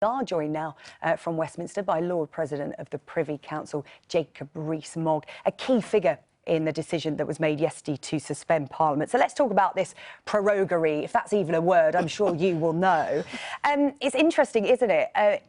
Are joined now from Westminster by Lord President of the Privy Council, Jacob Rees-Mogg, a key figure in the decision that was made yesterday to suspend Parliament. So let's talk about this proroguery, if that's even a word. I'm sure you will know. It's interesting, isn't it?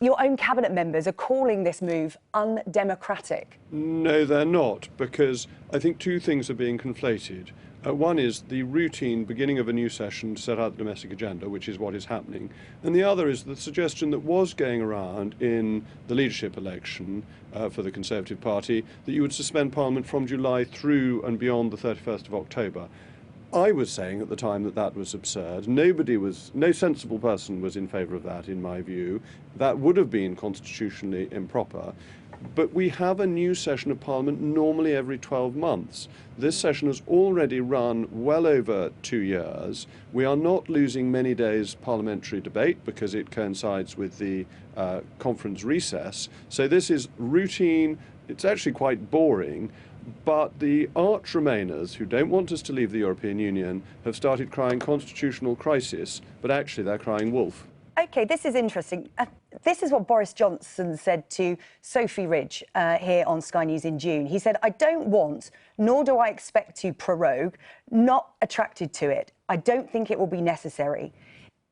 Your own cabinet members are calling this move undemocratic. No, they're not, because I think two things are being conflated. One is the routine beginning of a new session to set out the domestic agenda, which is what is happening. And the other is the suggestion that was going around in the leadership election for the Conservative Party that you would suspend Parliament from July through and beyond the 31st of October. I was saying at the time that that was absurd. No sensible person was in favour of that, in my view. That would have been constitutionally improper. But we have a new session of Parliament normally every 12 months. This session has already run well over 2 years. We are not losing many days parliamentary debate because it coincides with the conference recess. So this is routine. It's actually quite boring. But the arch Remainers, who don't want us to leave the European Union, have started crying constitutional crisis, but actually they're crying wolf. OK, this is interesting. This is what Boris Johnson said to Sophie Ridge here on Sky News in June. He said, "I don't want, nor do I expect to prorogue, not attracted to it. I don't think it will be necessary."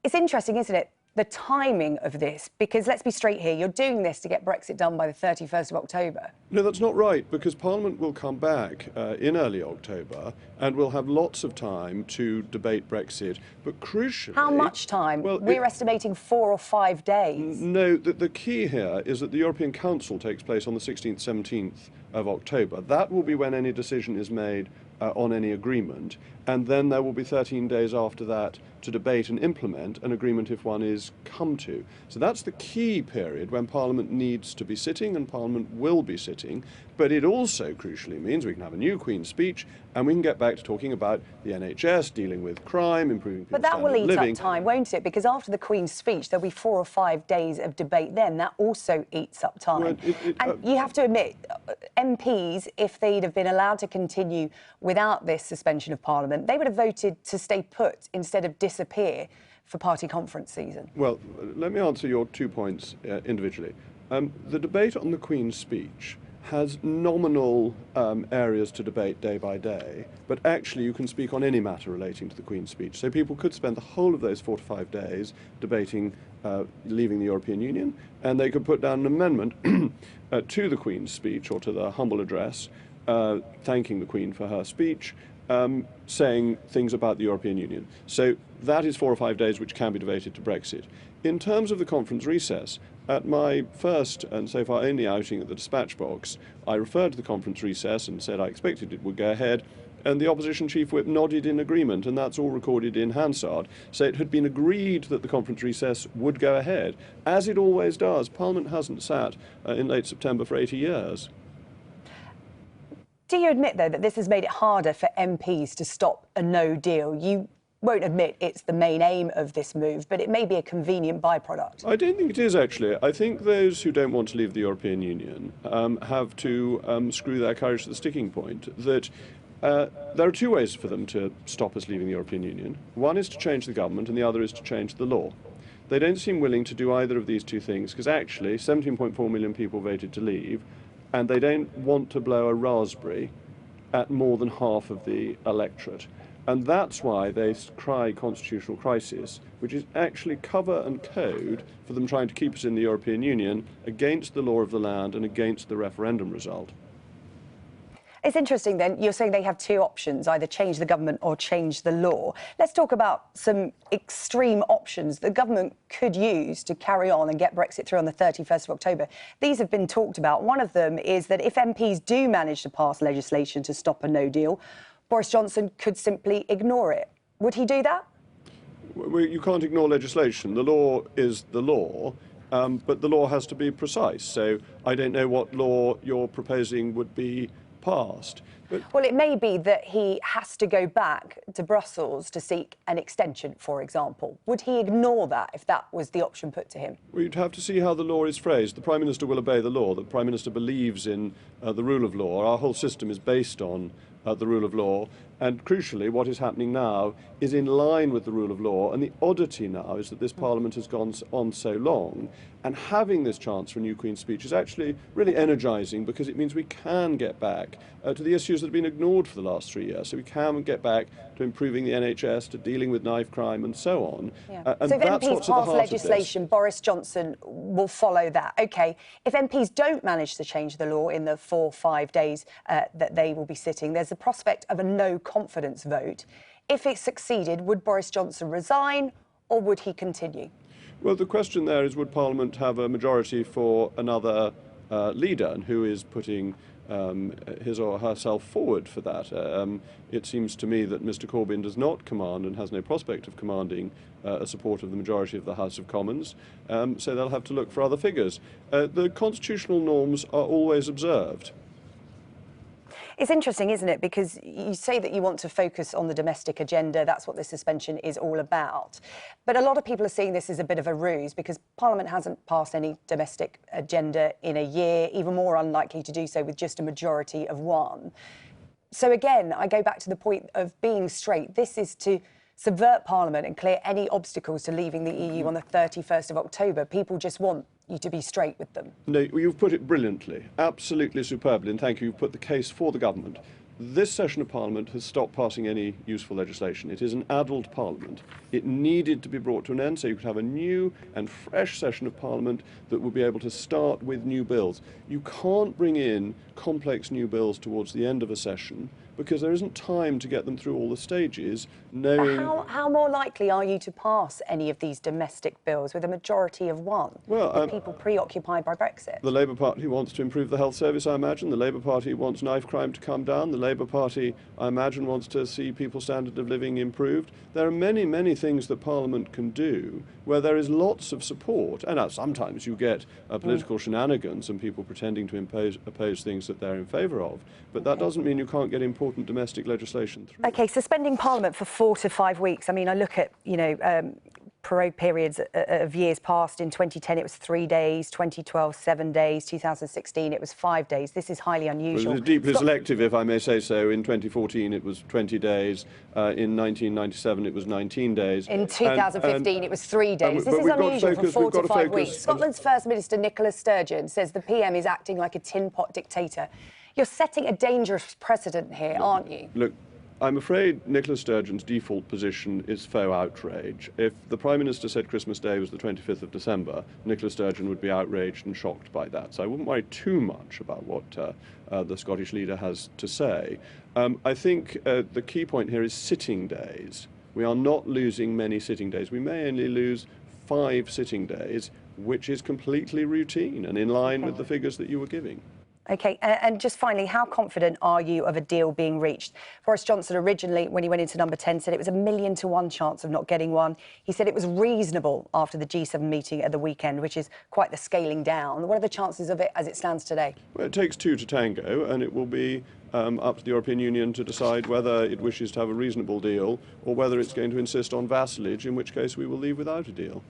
It's interesting, isn't it, the timing of this, because let's be straight here, you're doing this to get Brexit done by the 31st of October. No, that's not right, because Parliament will come back in early October and we'll have lots of time to debate Brexit. But crucially... How much time? Well, we're estimating 4 or 5 days. No, the key here is that the European Council takes place on the 16th, 17th of October. That will be when any decision is made on any agreement, and then there will be 13 days after that to debate and implement an agreement if one is come to. So that's the key period when Parliament needs to be sitting, and Parliament will be sitting, but it also crucially means we can have a new Queen's speech and we can get back to talking about the NHS, dealing with crime, improving people's standard of living. But that will eat up time, won't it? Because after the Queen's speech, there'll be 4 or 5 days of debate then. That also eats up time. Well, and you have to admit, MPs, if they'd have been allowed to continue without this suspension of Parliament, they would have voted to stay put instead of disappear for party conference season. Well, let me answer your 2 points individually. The debate on the Queen's speech has nominal areas to debate day by day, but actually you can speak on any matter relating to the Queen's speech. So people could spend the whole of those 4 to 5 days debating leaving the European Union, and they could put down an amendment to the Queen's speech or to the humble address, thanking the Queen for her speech, saying things about the European Union. So that is 4 or 5 days which can be devoted to Brexit. In terms of the conference recess, at my first and so far only outing at the dispatch box, I referred to the conference recess and said I expected it would go ahead, and the opposition chief whip nodded in agreement, and that's all recorded in Hansard. So it had been agreed that the conference recess would go ahead, as it always does. Parliament hasn't sat in late September for 80 years. Do you admit, though, that this has made it harder for MPs to stop a no deal? You won't admit it's the main aim of this move, but it may be a convenient byproduct. I don't think it is, actually. I think those who don't want to leave the European Union have to screw their courage to the sticking point, that there are 2 ways for them to stop us leaving the European Union. One is to change the government, and the other is to change the law. They don't seem willing to do either of these 2 things, because actually 17.4 million people voted to leave, and they don't want to blow a raspberry at more than half of the electorate. And that's why they cry constitutional crisis, which is actually cover and code for them trying to keep us in the European Union against the law of the land and against the referendum result. It's interesting, then, you're saying they have 2 options, either change the government or change the law. Let's talk about some extreme options the government could use to carry on and get Brexit through on the 31st of October. These have been talked about. One of them is that if MPs do manage to pass legislation to stop a no deal, Boris Johnson could simply ignore it. Would he do that? Well, you can't ignore legislation. The law is the law, but the law has to be precise. So I don't know what law you're proposing would be passed. But well, it may be that he has to go back to Brussels to seek an extension, for example. Would he ignore that if that was the option put to him? Well, you'd have to see how the law is phrased. The Prime Minister will obey the law. The Prime Minister believes in the rule of law. Our whole system is based on the rule of law. And crucially, what is happening now is in line with the rule of law. And the oddity now is that this Parliament has gone on so long, and having this chance for a new Queen's speech is actually really energising, because it means we can get back to the issues that have been ignored for the last 3 years. So we can get back to improving the NHS, to dealing with knife crime and so on. Yeah. And so if that's MPs what's at the pass heart of this. legislation, Boris Johnson will follow that. OK, if MPs don't manage to change the law in the 4 or 5 days that they will be sitting, there's the prospect of a no confidence vote. If it succeeded, would Boris Johnson resign or would he continue? Well, the question there is, would Parliament have a majority for another leader, and who is putting his or herself forward for that? It seems to me that Mr Corbyn does not command and has no prospect of commanding a support of the majority of the House of Commons, so they'll have to look for other figures. The constitutional norms are always observed. It's interesting, isn't it? Because you say that you want to focus on the domestic agenda. That's what this suspension is all about. But a lot of people are seeing this as a bit of a ruse, because Parliament hasn't passed any domestic agenda in a year, even more unlikely to do so with just a majority of one. So again, I go back to the point of being straight. This is to subvert Parliament and clear any obstacles to leaving the EU on the 31st of October. People just want you to be straight with them. No, you've put it brilliantly, absolutely superbly, and thank you. You've put the case for the government. This session of Parliament has stopped passing any useful legislation. It is an adult Parliament. It needed to be brought to an end so you could have a new and fresh session of Parliament that would be able to start with new bills. You can't bring in complex new bills towards the end of a session, because there isn't time to get them through all the stages, knowing... How more likely are you to pass any of these domestic bills with a majority of one, with people preoccupied by Brexit? The Labour Party wants to improve the health service, I imagine. The Labour Party wants knife crime to come down. The Labour Party, I imagine, wants to see people's standard of living improved. There are many, many things that Parliament can do where there is lots of support. And sometimes you get political shenanigans and people pretending to oppose things that they're in favour of. But that doesn't mean you can't get important domestic legislation through. OK, suspending Parliament for 4 to 5 weeks. I mean, I look at, parade periods of years past. In 2010, it was 3 days, 2012, 7 days, 2016, it was 5 days. This is highly unusual. It was deeply selective, if I may say so. In 2014, it was 20 days. In 1997, it was 19 days. In 2015, it was 3 days. This is unusual for 4 to 5 weeks. Scotland's First Minister, Nicola Sturgeon, says the PM is acting like a tin pot dictator. You're setting a dangerous precedent here, aren't you? Look, I'm afraid Nicola Sturgeon's default position is faux outrage. If the Prime Minister said Christmas Day was the 25th of December, Nicola Sturgeon would be outraged and shocked by that. So I wouldn't worry too much about what the Scottish leader has to say. I think the key point here is sitting days. We are not losing many sitting days. We may only lose 5 sitting days, which is completely routine and in line with the figures that you were giving. OK, and just finally, how confident are you of a deal being reached? Boris Johnson originally, when he went into number 10, said it was a 1,000,000 to 1 chance of not getting one. He said it was reasonable after the G7 meeting at the weekend, which is quite the scaling down. What are the chances of it as it stands today? Well, it takes 2 to tango, and it will be up to the European Union to decide whether it wishes to have a reasonable deal or whether it's going to insist on vassalage, in which case we will leave without a deal.